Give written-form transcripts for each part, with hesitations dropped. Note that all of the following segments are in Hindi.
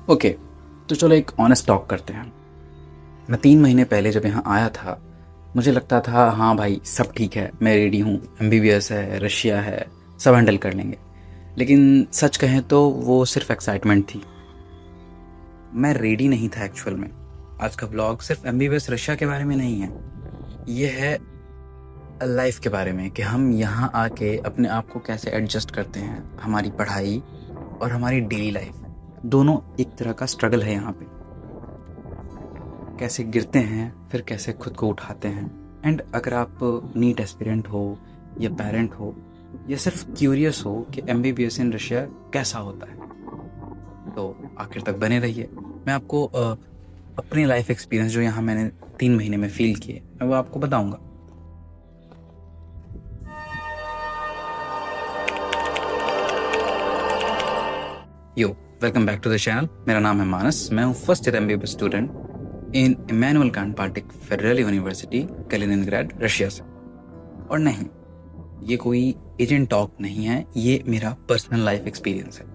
ओके, तो चलो एक ऑनेस्ट टॉक करते हैं। मैं 3 महीने पहले जब यहाँ आया था, मुझे लगता था हाँ भाई सब ठीक है, मैं रेडी हूँ, एमबीबीएस है, रशिया है, सब हैंडल कर लेंगे। लेकिन सच कहें तो वो सिर्फ एक्साइटमेंट थी। मैं रेडी नहीं था एक्चुअल में। आज का ब्लॉग सिर्फ एमबीबीएस रशिया के बारे में नहीं है, ये है लाइफ के बारे में कि हम यहाँ आके अपने आप को कैसे एडजस्ट करते हैं। हमारी पढ़ाई और हमारी डेली लाइफ दोनों एक तरह का स्ट्रगल है यहाँ पे। कैसे गिरते हैं, फिर कैसे खुद को उठाते हैं। एंड अगर आप नीट एस्पिरेंट हो या पेरेंट हो या सिर्फ क्यूरियस हो कि एमबीबीएस इन रशिया कैसा होता है, तो आखिर तक बने रहिए। मैं आपको अपनी लाइफ एक्सपीरियंस जो यहाँ मैंने 3 महीने में फील किए, मैं वो आपको बताऊंगा। Yo, welcome back to the channel. मेरा नाम है मानस। मैं हूँ first year MBBS student in Immanuel Kant Baltic Federal University Kaliningrad, Russia से। और नहीं, ये कोई एजेंट टॉक नहीं है, ये मेरा पर्सनल लाइफ एक्सपीरियंस है।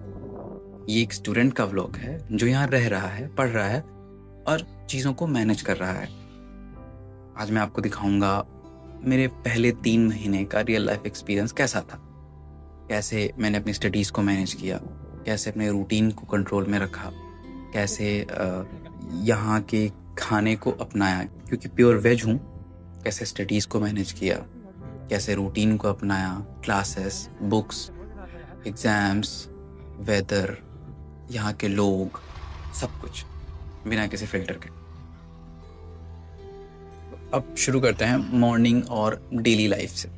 ये एक स्टूडेंट का व्लॉग है जो यहाँ रह रहा है, पढ़ रहा है और चीज़ों को मैनेज कर रहा है। आज मैं आपको दिखाऊंगा मेरे पहले 3 महीने का रियल लाइफ एक्सपीरियंस कैसा था, कैसे मैंने अपनी स्टडीज़ को मैनेज किया, कैसे अपने रूटीन को कंट्रोल में रखा, कैसे यहाँ के खाने को अपनाया क्योंकि प्योर वेज हूँ, कैसे स्टडीज़ को मैनेज किया, कैसे रूटीन को अपनाया, क्लासेस, बुक्स, एग्ज़ाम्स, वेदर, यहाँ के लोग, सब कुछ बिना किसी फिल्टर के। अब शुरू करते हैं मॉर्निंग और डेली लाइफ से।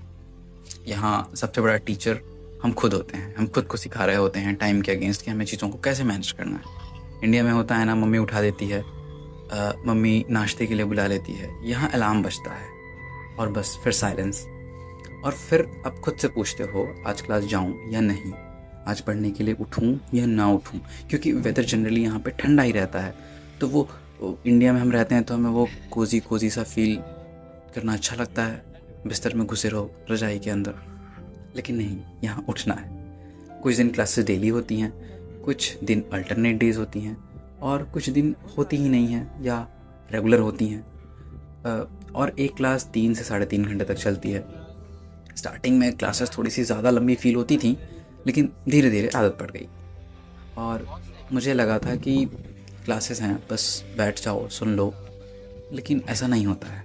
यहाँ सबसे बड़ा टीचर हम खुद होते हैं। हम खुद को सिखा रहे होते हैं टाइम के अगेंस्ट कि हमें चीज़ों को कैसे मैनेज करना है। इंडिया में होता है ना, मम्मी उठा देती है, मम्मी नाश्ते के लिए बुला लेती है, यहाँ अलार्म बजता है और बस फिर साइलेंस। और फिर आप खुद से पूछते हो आज क्लास जाऊँ या नहीं, आज पढ़ने के लिए उठूँ या ना उठूँ, क्योंकि वेदर जनरली यहाँ पे ठंडा ही रहता है। तो वो इंडिया में हम रहते हैं तो हमें वो कोजी सा फील करना अच्छा लगता है, बिस्तर में घुसे रहो रजाई के अंदर। लेकिन नहीं, यहाँ उठना है। कुछ दिन क्लासेस डेली होती हैं, कुछ दिन अल्टरनेट डेज होती हैं और कुछ दिन होती ही नहीं हैं या रेगुलर होती हैं। और एक क्लास 3 से 3.5 घंटे तक चलती है। स्टार्टिंग में क्लासेस थोड़ी सी ज़्यादा लंबी फील होती थी, लेकिन धीरे धीरे आदत पड़ गई और मुझे लगा था कि क्लासेस हैं, बस बैठ जाओ सुन लो। लेकिन ऐसा नहीं होता है,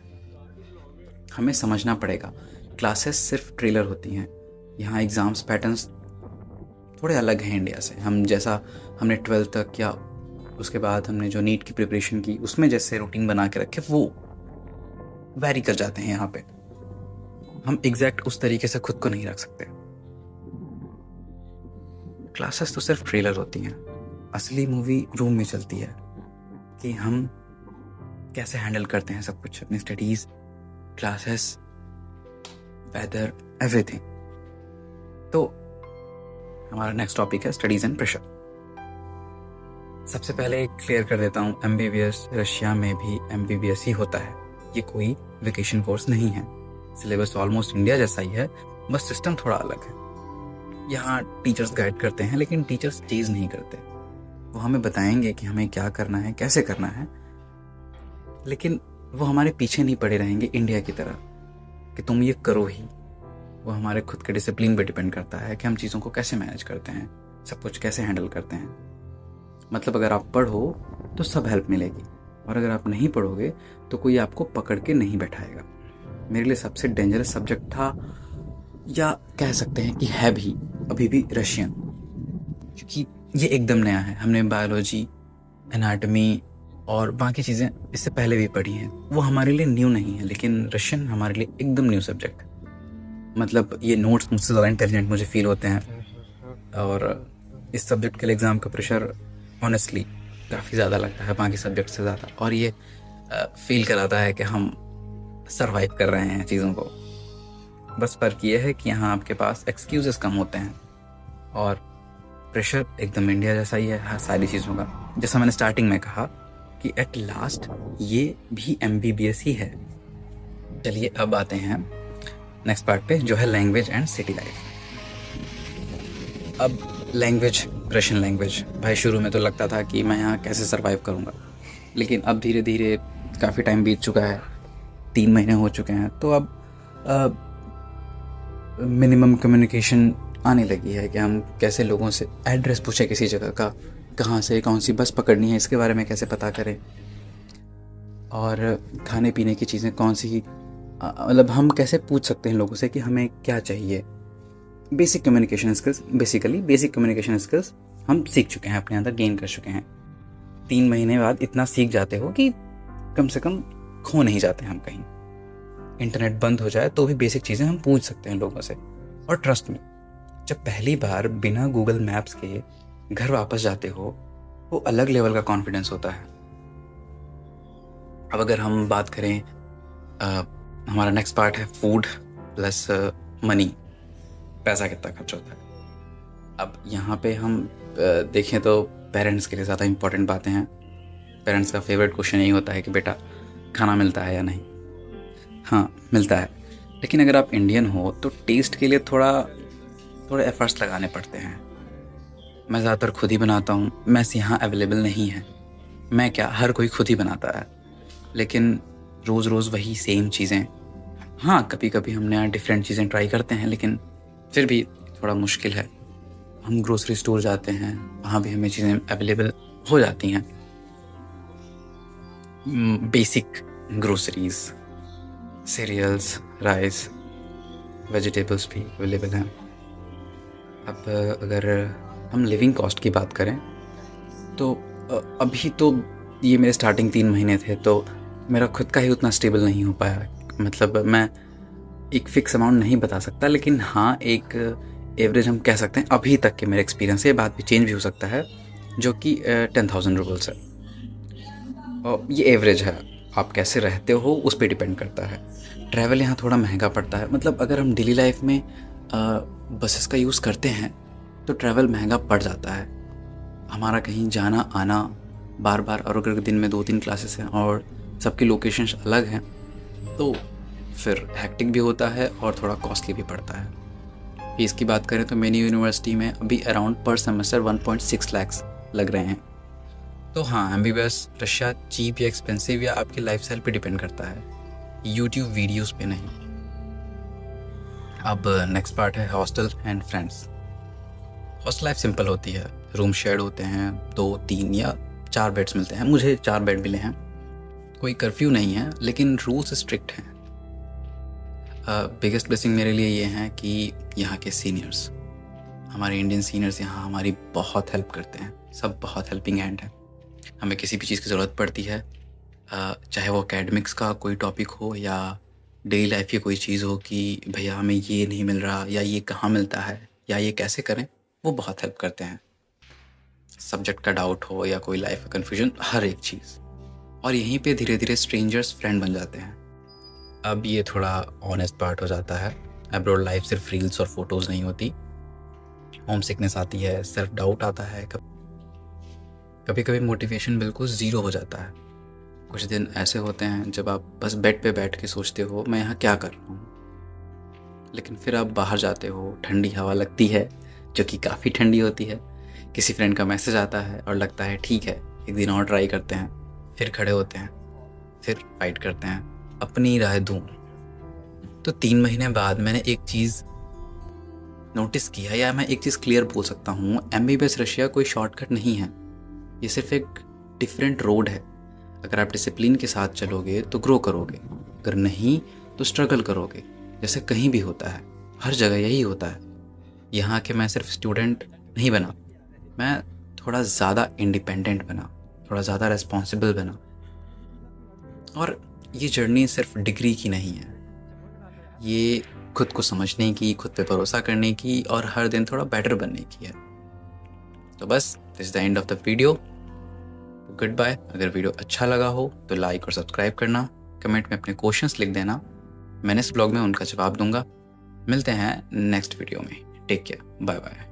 हमें समझना पड़ेगा क्लासेस सिर्फ ट्रेलर होती हैं। यहाँ एग्ज़ाम्स पैटर्न्स थोड़े अलग हैं इंडिया से। हम जैसा हमने 12th तक या उसके बाद हमने जो नीट की प्रिपरेशन की उसमें जैसे रूटीन बना के रखे, वो वैरी कर जाते हैं यहाँ पे। हम एग्जैक्ट उस तरीके से खुद को नहीं रख सकते। क्लासेस तो सिर्फ ट्रेलर होती हैं, असली मूवी रूम में चलती है कि हम कैसे हैंडल करते हैं सब कुछ, अपनी स्टडीज़, क्लासेस, वेदर, एवरीथिंग। तो हमारा नेक्स्ट टॉपिक है स्टडीज़ एंड प्रेशर। सबसे पहले क्लियर कर देता हूँ, एमबीबीएस रशिया में भी एमबीबीएस ही होता है। ये कोई वेकेशन कोर्स नहीं है। सिलेबस ऑलमोस्ट इंडिया जैसा ही है, बस सिस्टम थोड़ा अलग है। यहाँ टीचर्स गाइड करते हैं, लेकिन टीचर्स चीज़ नहीं करते। वो हमें बताएंगे कि हमें क्या करना है, कैसे करना है, लेकिन वो हमारे पीछे नहीं पड़े रहेंगे इंडिया की तरह कि तुम ये करो ही। वो हमारे खुद के डिसिप्लिन पे डिपेंड करता है कि हम चीज़ों को कैसे मैनेज करते हैं, सब कुछ कैसे हैंडल करते हैं। मतलब अगर आप पढ़ो तो सब हेल्प मिलेगी, और अगर आप नहीं पढ़ोगे तो कोई आपको पकड़ के नहीं बैठाएगा। मेरे लिए सबसे डेंजरस सब्जेक्ट था, या कह सकते हैं कि है भी अभी भी, रशियन, क्योंकि ये एकदम नया है। हमने बायोलॉजी, एनाटॉमी और बाकी चीज़ें इससे पहले भी पढ़ी हैं, वो हमारे लिए न्यू नहीं है, लेकिन रशियन हमारे लिए एकदम न्यू सब्जेक्ट है। मतलब ये नोट्स मुझसे ज़्यादा इंटेलिजेंट मुझे फील होते हैं, और इस सब्जेक्ट के लिए एग्ज़ाम का प्रेशर ऑनेस्टली काफ़ी ज़्यादा लगता है बाकी सब्जेक्ट से ज़्यादा, और ये फील कराता है कि हम सरवाइव कर रहे हैं चीज़ों को। बस फ़र्क ये है कि यहाँ आपके पास एक्सक्यूज़ेस कम होते हैं और प्रेशर एकदम इंडिया जैसा ही है सारी चीज़ों का। जैसा मैंने स्टार्टिंग में कहा कि एट लास्ट ये भी एमबीबीएस ही है। चलिए अब आते हैं नेक्स्ट पार्ट पे, जो है लैंग्वेज एंड सिटी लाइफ। अब लैंग्वेज रशियन लैंग्वेज। भाई शुरू में तो लगता था कि मैं यहाँ कैसे सर्वाइव करूँगा, लेकिन अब धीरे धीरे काफ़ी टाइम बीत चुका है, 3 महीने हो चुके हैं, तो अब मिनिमम कम्युनिकेशन आने लगी है कि हम कैसे लोगों से एड्रेस पूछें किसी जगह का, कहाँ से कौन सी बस पकड़नी है इसके बारे में कैसे पता करें, और खाने पीने की चीज़ें कौन सी, मतलब हम कैसे पूछ सकते हैं लोगों से कि हमें क्या चाहिए। Basic communication skills, basically basic communication skills हम सीख चुके हैं, अपने अंदर गेन कर चुके हैं। 3 महीने बाद इतना सीख जाते हो कि कम से कम खो नहीं जाते हम कहीं। इंटरनेट बंद हो जाए तो भी बेसिक चीज़ें हम पूछ सकते हैं लोगों से। और ट्रस्ट में, जब पहली बार बिना गूगल मैप्स के घर वापस जाते हो, वो अलग लेवल का कॉन्फिडेंस होता है। अब अगर हम बात करें, हमारा नेक्स्ट पार्ट है फूड प्लस मनी, पैसा कितना खर्च होता है। अब यहाँ पे हम देखें तो पेरेंट्स के लिए ज़्यादा इम्पोर्टेंट बातें हैं। पेरेंट्स का फेवरेट क्वेश्चन यही होता है कि बेटा खाना मिलता है या नहीं। हाँ, मिलता है, लेकिन अगर आप इंडियन हो तो टेस्ट के लिए थोड़े एफर्ट्स लगाने पड़ते हैं। मैं ज़्यादातर खुद ही बनाता हूँ, मैस यहाँ अवेलेबल नहीं है। मैं क्या, हर कोई खुद ही बनाता है, लेकिन रोज़ रोज़ वही सेम चीज़ें। हाँ, कभी कभी हम नया डिफरेंट चीज़ें ट्राई करते हैं, लेकिन फिर भी थोड़ा मुश्किल है। हम ग्रोसरी स्टोर जाते हैं, वहाँ भी हमें चीज़ें अवेलेबल हो जाती हैं, basic groceries, cereals, rice, vegetables भी अवेलेबल हैं। अब अगर हम लिविंग कॉस्ट की बात करें तो अभी तो ये मेरे स्टार्टिंग 3 महीने थे, तो मेरा खुद का ही उतना स्टेबल नहीं हो पाया। मतलब मैं एक फ़िक्स अमाउंट नहीं बता सकता, लेकिन हाँ, एक एवरेज हम कह सकते हैं अभी तक के मेरे एक्सपीरियंस से। ये बात भी चेंज भी हो सकता है, जो कि 10,000 रूपल्स है। और ये एवरेज है, आप कैसे रहते हो उस पर डिपेंड करता है। ट्रैवल यहाँ थोड़ा महंगा पड़ता है, मतलब अगर हम डेली लाइफ में बसेस का यूज़ करते हैं तो ट्रैवल महंगा पड़ जाता है। हमारा कहीं जाना आना बार बार, और अगर दिन में 2-3 क्लासेस हैं और सबकी लोकेशंस अलग हैं, तो फिर हैक्टिक भी होता है और थोड़ा कॉस्टली भी पड़ता है। फीस की बात करें तो मेरी यूनिवर्सिटी में अभी अराउंड पर सेमेस्टर 1.6 लाख लग रहे हैं। तो हाँ, एमबीबीएस रशिया चीप या एक्सपेंसिव या आपकी लाइफस्टाइल पे डिपेंड करता है, यूट्यूब वीडियोस पे नहीं। अब नेक्स्ट पार्ट है hostel and friends. Hostel life simple होती है, रूम शेयर्ड होते हैं, 2-3 या 4 बेड्स मिलते हैं। मुझे 4 बेड मिले हैं, कोई कर्फ्यू नहीं है, लेकिन रूल्स स्ट्रिक्ट हैं। बिगेस्ट ब्लेसिंग मेरे लिए ये है कि यहाँ के सीनियर्स, हमारे इंडियन सीनियर्स यहाँ हमारी बहुत हेल्प करते हैं। सब बहुत हेल्पिंग हैंड है। हमें किसी भी चीज़ की ज़रूरत पड़ती है, चाहे वो एकेडमिक्स का कोई टॉपिक हो या डेली लाइफ की कोई चीज़ हो कि भैया हमें ये नहीं मिल रहा, या ये कहाँ मिलता है, या ये कैसे करें, वो बहुत हेल्प करते हैं। सब्जेक्ट का डाउट हो या कोई लाइफ का कन्फ्यूजन, हर एक चीज़। और यहीं पे धीरे धीरे स्ट्रेंजर्स फ्रेंड बन जाते हैं। अब ये थोड़ा ऑनेस्ट पार्ट हो जाता है, अब्रॉड लाइफ सिर्फ रील्स और फोटोज़ नहीं होती। होम सिकनेस आती है, सेल्फ डाउट आता है, कभी कभी मोटिवेशन बिल्कुल ज़ीरो हो जाता है। कुछ दिन ऐसे होते हैं जब आप बस बेड पे बैठ के सोचते हो मैं यहाँ क्या कर रहा हूँ। लेकिन फिर आप बाहर जाते हो, ठंडी हवा लगती है, जो कि काफ़ी ठंडी होती है। किसी फ्रेंड का मैसेज आता है और लगता है ठीक है, एक दिन और ट्राई करते हैं। फिर खड़े होते हैं, फिर फाइट करते हैं, अपनी राह दूँ। तो 3 महीने बाद मैंने एक चीज़ नोटिस किया, या मैं एक चीज़ क्लियर बोल सकता हूँ, एमबीबीएस रशिया कोई शॉर्टकट नहीं है। ये सिर्फ एक डिफरेंट रोड है। अगर आप डिसिप्लिन के साथ चलोगे तो ग्रो करोगे, अगर नहीं तो स्ट्रगल करोगे, जैसे कहीं भी होता है, हर जगह यही होता है। यहाँ के मैं सिर्फ स्टूडेंट नहीं बना, मैं थोड़ा ज़्यादा इंडिपेंडेंट बना, थोड़ा ज़्यादा रिस्पॉन्सिबल बना। और ये जर्नी सिर्फ डिग्री की नहीं है, ये खुद को समझने की, खुद पे भरोसा करने की, और हर दिन थोड़ा बेटर बनने की है। तो बस this is the end of the video. Good bye. अगर वीडियो अच्छा लगा हो तो लाइक और सब्सक्राइब करना, कमेंट में अपने क्वेश्चंस लिख देना, मैं नेक्स्ट ब्लॉग में उनका जवाब दूंगा। मिलते हैं नेक्स्ट वीडियो में। Take care, bye bye.